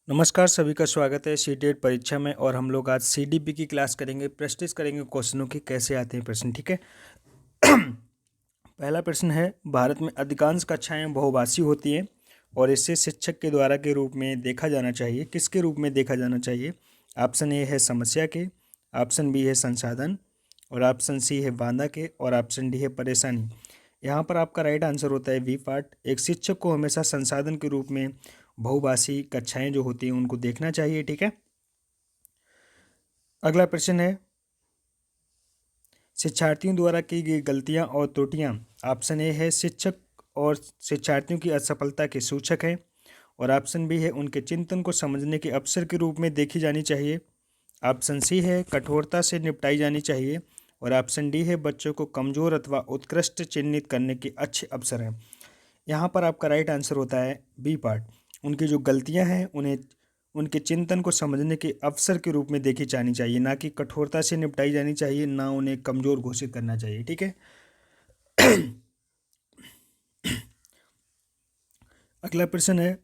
नमस्कार, सभी का स्वागत है सीटेट परीक्षा में। और हम लोग आज सीडीपी की क्लास करेंगे, प्रैक्टिस करेंगे क्वेश्चनों की, कैसे आते हैं प्रश्न। ठीक है। पहला प्रश्न है, भारत में अधिकांश कक्षाएं बहुभाषी होती हैं और इसे शिक्षक के द्वारा के रूप में देखा जाना चाहिए। किसके रूप में देखा जाना चाहिए? ऑप्शन ए है समस्या के, ऑप्शन बी है संसाधन, और ऑप्शन सी है बाधा के, और ऑप्शन डी है परेशानी। यहाँ पर आपका राइट आंसर होता है बी पार्ट। एक शिक्षक को हमेशा संसाधन के रूप में बहुभाषी कक्षाएं जो होती हैं उनको देखना चाहिए। ठीक है। अगला प्रश्न है, शिक्षार्थियों द्वारा की गई गलतियां और त्रुटियां। ऑप्शन ए है शिक्षक और शिक्षार्थियों की असफलता के सूचक है, और ऑप्शन बी है उनके चिंतन को समझने के अवसर के रूप में देखी जानी चाहिए। ऑप्शन सी है कठोरता से निपटाई जानी चाहिए, और ऑप्शन डी है बच्चों को कमजोर अथवा उत्कृष्ट चिन्हित करने के अच्छे अवसर हैं। यहाँ पर आपका राइट आंसर होता है बी पार्ट। उनकी जो गलतियाँ हैं उन्हें उनके चिंतन को समझने के अवसर के रूप में देखी जानी चाहिए, ना कि कठोरता से निपटाई जानी चाहिए, ना उन्हें कमज़ोर घोषित करना चाहिए। ठीक है। अगला प्रश्न है,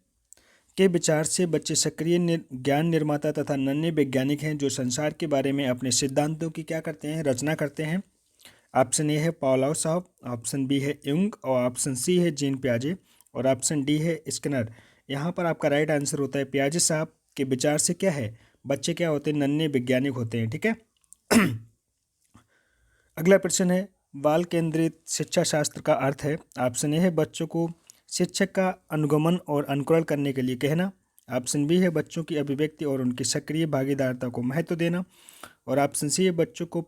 के विचार से बच्चे सक्रिय ज्ञान निर्माता तथा नन्हे वैज्ञानिक हैं जो संसार के बारे में अपने सिद्धांतों की क्या करते हैं, रचना करते हैं। ऑप्शन ए है पाउलोव साहब, ऑप्शन बी है युंग, और ऑप्शन सी है जीन पियाजे, और ऑप्शन डी है स्किनर। यहाँ पर आपका राइट आंसर होता है पियाजे साहब के विचार से क्या है, बच्चे क्या होते हैं, नन्हे वैज्ञानिक होते हैं। ठीक है। अगला प्रश्न है, बाल केंद्रित शिक्षा शास्त्र का अर्थ है। ऑप्शन ए है बच्चों को शिक्षक का अनुगमन और अनुकरण करने के लिए कहना, ऑप्शन बी है बच्चों की अभिव्यक्ति और उनकी सक्रिय भागीदारिता को महत्व देना, और ऑप्शन सी है बच्चों को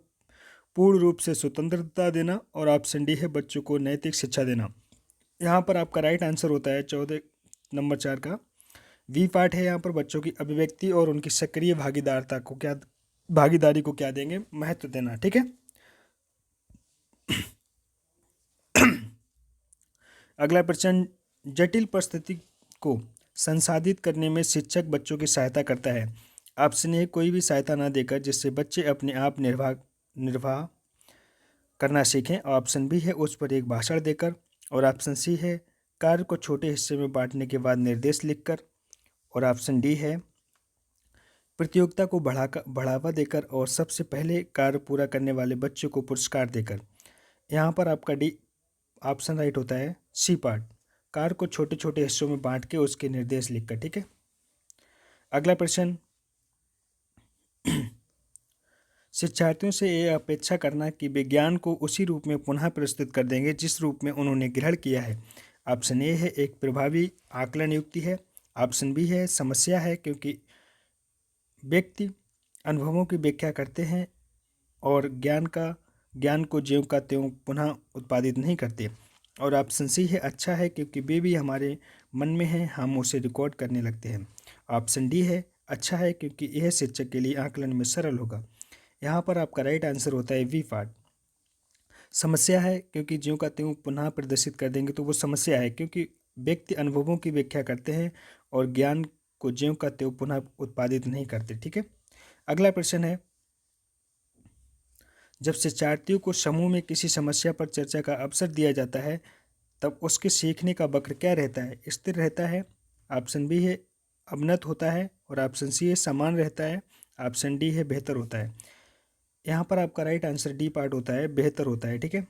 पूर्ण रूप से स्वतंत्रता देना, और ऑप्शन डी है बच्चों को नैतिक शिक्षा देना। यहाँ पर आपका राइट आंसर होता है 14 नंबर 4 का वी पार्ट है। यहाँ पर बच्चों की अभिव्यक्ति और उनकी सक्रिय भागीदारी को क्या देंगे, महत्व देना। ठीक है। अगला प्रश्न, जटिल परिस्थिति को संसाधित करने में शिक्षक बच्चों की सहायता करता है। ऑप्शन ए कोई भी सहायता न देकर जिससे बच्चे अपने आप निर्वाह करना सीखें, ऑप्शन बी है उस पर एक भाषण देकर, और ऑप्शन सी है कार्य को छोटे हिस्से में बांटने के बाद निर्देश लिखकर, और ऑप्शन डी है प्रतियोगिता को बढ़ावा देकर और सबसे पहले कार्य पूरा करने वाले बच्चों को पुरस्कार देकर। यहाँ पर आपका डी ऑप्शन राइट होता है सी पार्ट, कार्य को छोटे छोटे हिस्सों में बांट के उसके निर्देश लिखकर। ठीक है। अगला प्रश्न, शिक्षार्थियों से ये अपेक्षा करना कि विज्ञान को उसी रूप में पुनः प्रस्तुत कर देंगे जिस रूप में उन्होंने ग्रहण किया है। ऑप्शन ए है एक प्रभावी आकलन युक्ति है, ऑप्शन बी है समस्या है क्योंकि व्यक्ति अनुभवों की व्याख्या करते हैं और ज्ञान को ज्यों का त्यों पुनः उत्पादित नहीं करते, और ऑप्शन सी है अच्छा है क्योंकि वे भी हमारे मन में हैं, हम उसे रिकॉर्ड करने लगते हैं। ऑप्शन डी है अच्छा है क्योंकि यह शिक्षक के लिए आकलन में सरल होगा। यहाँ पर आपका राइट आंसर होता है वी पार्ट। समस्या है क्योंकि ज्यों का त्यों पुनः प्रदर्शित कर देंगे तो वो समस्या है क्योंकि व्यक्ति अनुभवों की व्याख्या करते हैं और ज्ञान को ज्यों का त्यों पुनः उत्पादित नहीं करते। ठीक है। अगला प्रश्न है, जब शिक्षार्थियों को समूह में किसी समस्या पर चर्चा का अवसर दिया जाता है तब उसके सीखने का वक्र क्या रहता है, स्थिर रहता है, ऑप्शन बी है अवनत होता है, और ऑप्शन सी है समान रहता है, ऑप्शन डी है बेहतर होता है। यहाँ पर आपका राइट आंसर डी पार्ट होता है बेहतर होता है। ठीक है।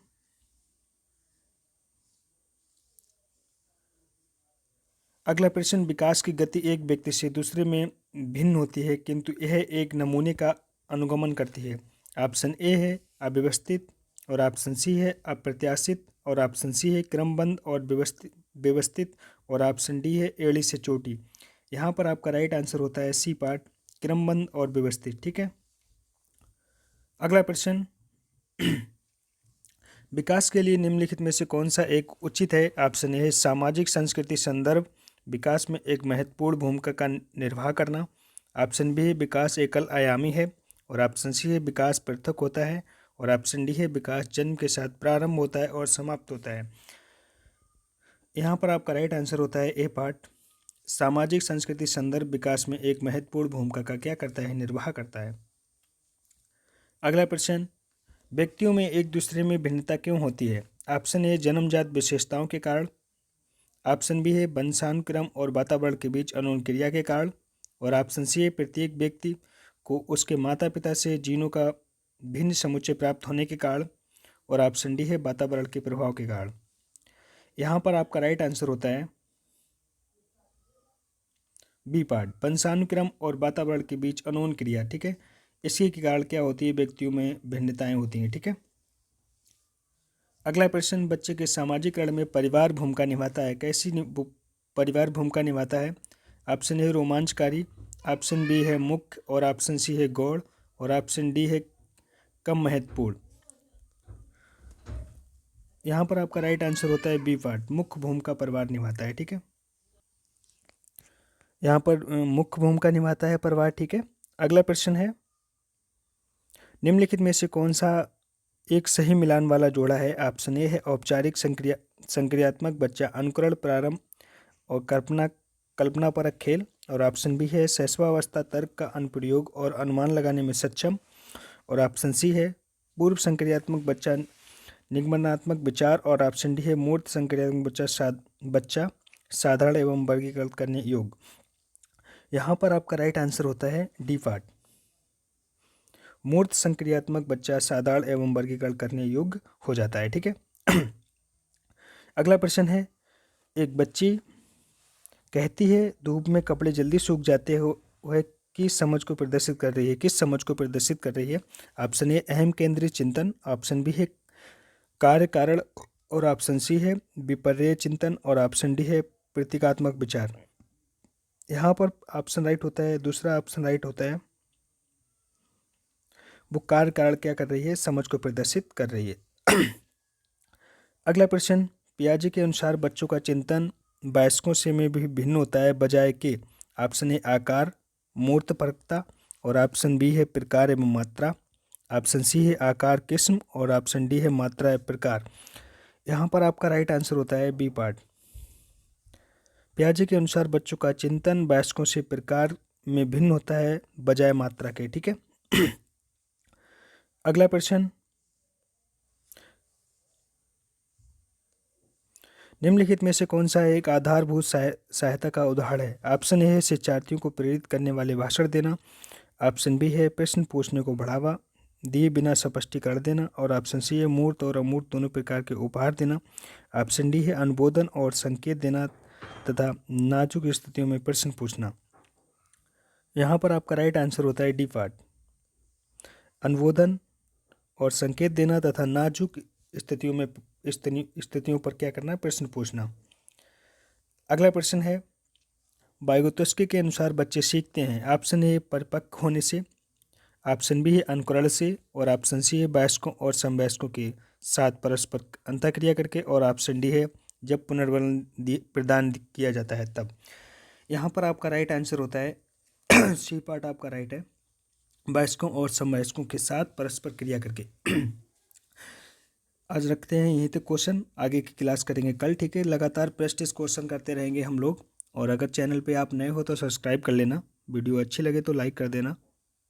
अगला प्रश्न, विकास की गति एक व्यक्ति से दूसरे में भिन्न होती है किंतु यह एक नमूने का अनुगमन करती है। ऑप्शन ए है अव्यवस्थित, और ऑप्शन सी है अप्रत्याशित, और ऑप्शन सी है क्रमबद्ध और व्यवस्थित, और ऑप्शन डी है एड़ी से चोटी। यहाँ पर आपका राइट आंसर होता है सी पार्ट, क्रमबद्ध और व्यवस्थित। ठीक है। अगला प्रश्न, विकास के लिए निम्नलिखित में से कौन सा एक उचित है? ऑप्शन ए है सामाजिक संस्कृति संदर्भ विकास में एक महत्वपूर्ण भूमिका का निर्वाह करना, ऑप्शन बी है विकास एकल आयामी है, और ऑप्शन सी है विकास पृथक होता है, और ऑप्शन डी है विकास जन्म के साथ प्रारंभ होता है और समाप्त होता है। यहाँ पर आपका राइट आंसर होता है ए पार्ट, सामाजिक संस्कृति संदर्भ विकास में एक महत्वपूर्ण भूमिका का क्या करता है, निर्वाह करता है। अगला प्रश्न, व्यक्तियों में एक दूसरे में भिन्नता क्यों होती है? ऑप्शन ए जन्मजात विशेषताओं के कारण, ऑप्शन बी है वंशानुक्रम और वातावरण के बीच अनून क्रिया के कारण, और ऑप्शन सी है प्रत्येक व्यक्ति को उसके माता पिता से जीनों का भिन्न समुच्चय प्राप्त होने के कारण, और ऑप्शन डी है वातावरण के प्रभाव के कारण। यहाँ पर आपका राइट आंसर होता है बी पार्ट, वंशानुक्रम और वातावरण के बीच अनोन क्रिया। ठीक है, इसी के कारण क्या होती है, व्यक्तियों में भिन्नताएं होती हैं। ठीक है, अगला प्रश्न, बच्चे के सामाजिकरण में परिवार भूमिका निभाता है, कैसी परिवार भूमिका निभाता है? ऑप्शन ए रोमांचकारी, ऑप्शन बी है मुख्य, और ऑप्शन सी है गौड़, और ऑप्शन डी है कम महत्वपूर्ण। यहाँ पर आपका राइट आंसर होता है बी पार्ट, मुख्य भूमिका परिवार निभाता है। ठीक है, यहाँ पर मुख्य भूमिका निभाता है परिवार। ठीक है, अगला प्रश्न है, निम्नलिखित में से कौन सा एक सही मिलान वाला जोड़ा है? ऑप्शन ए है औपचारिक संक्रियात्मक बच्चा, अनुकरण, प्रारंभ और कल्पनापरक खेल, और ऑप्शन बी है शैशवावस्था, तर्क का अनुप्रयोग और अनुमान लगाने में सक्षम, और ऑप्शन सी है पूर्व संक्रियात्मक बच्चा, निगमनात्मक विचार, और ऑप्शन डी है मूर्त संक्रियात्मक बच्चा साधारण एवं वर्गीकृत करने योग्य। यहाँ पर आपका राइट आंसर होता है डी पार्ट, मूर्त संक्रियात्मक बच्चा साधारण एवं वर्गीकरण करने योग्य हो जाता है। ठीक है, अगला प्रश्न है, एक बच्ची कहती है धूप में कपड़े जल्दी सूख जाते हो, वह किस समझ को प्रदर्शित कर रही है? किस समझ को प्रदर्शित कर रही है? ऑप्शन ए अहम केंद्रीय चिंतन, ऑप्शन बी है कार्य कारण, और ऑप्शन सी है विपर्य चिंतन, और ऑप्शन डी है प्रतीकात्मक विचार। यहाँ पर ऑप्शन राइट होता है, दूसरा ऑप्शन राइट होता है, वो कार्य कारण क्या कर रही है? समझ को प्रदर्शित कर रही है। अगला प्रश्न, पियाजे के अनुसार बच्चों का चिंतन वयस्कों से में भी भिन्न होता है बजाय के? ऑप्शन ए आकार, मूर्तपरकता, और ऑप्शन बी है प्रकार एवं मात्रा, ऑप्शन सी है आकार किस्म, और ऑप्शन डी है मात्रा या प्रकार। यहाँ पर आपका राइट आंसर होता है बी पार्ट, पियाजे के अनुसार बच्चों का चिंतन वयस्कों से प्रकार में भिन्न होता है बजाय मात्रा के। ठीक है, अगला प्रश्न, निम्नलिखित में से कौन सा एक आधारभूत सहायता का उदाहरण है? ऑप्शन ए है शिक्षार्थियों को प्रेरित करने वाले भाषण देना, ऑप्शन बी है प्रश्न पूछने को बढ़ावा दिए बिना स्पष्टीकरण देना, और ऑप्शन सी है मूर्त और अमूर्त दोनों प्रकार के उपहार देना, ऑप्शन डी है अनुबोधन और संकेत देना तथा नाजुक स्थितियों में प्रश्न पूछना। यहाँ पर आपका राइट आंसर होता है डी पार्ट, अनुबोधन और संकेत देना तथा नाजुक स्थितियों पर क्या करना? प्रश्न पूछना। अगला प्रश्न है, वाइगोत्स्की के अनुसार बच्चे सीखते हैं, ऑप्शन ए परिपक्व होने से, ऑप्शन बी है अनुकरण से, और ऑप्शन सी है वयस्कों और समवयस्कों के साथ परस्पर अंतःक्रिया करके, और ऑप्शन डी है जब पुनर्बल प्रदान किया जाता है तब। यहाँ पर आपका राइट आंसर होता है सी पार्ट आपका राइट है, वयस्कों और समवयस्कों के साथ परस्पर क्रिया करके। आज रखते हैं यहीं तक क्वेश्चन, आगे की क्लास करेंगे कल। ठीक है, लगातार प्रैक्टिस क्वेश्चन करते रहेंगे हम लोग, और अगर चैनल पे आप नए हो तो सब्सक्राइब कर लेना, वीडियो अच्छी लगे तो लाइक कर देना।